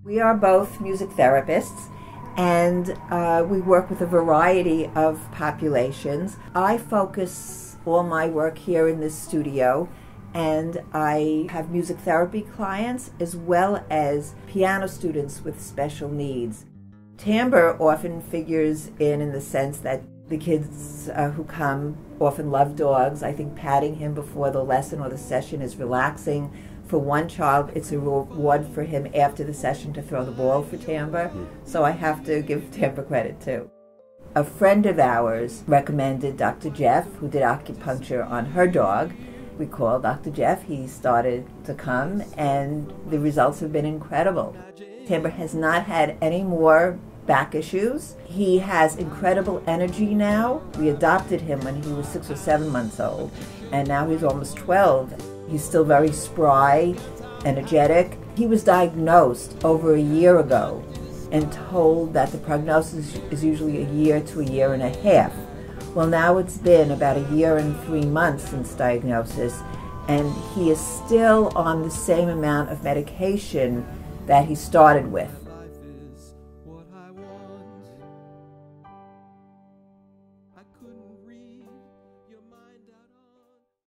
We are both music therapists, and we work with a variety of populations. I focus all my work here in this studio, and I have music therapy clients as well as piano students with special needs. Timbre often figures in the sense that the kids who come often love dogs. I think patting him before the lesson or the session is relaxing. For one child, it's a reward for him after the session to throw the ball for Timbre, so I have to give Timbre credit too. A friend of ours recommended Dr. Jeff, who did acupuncture on her dog. We called Dr. Jeff. He started to come, and the results have been incredible. Timbre has not had any more back issues. He has incredible energy now. We adopted him when he was 6 or 7 months old, and now he's almost 12. He's still very spry, energetic. He was diagnosed over a year ago and told that the prognosis is usually a year to a year and a half. Well, now it's been about a year and 3 months since diagnosis, and he is still on the same amount of medication that he started with.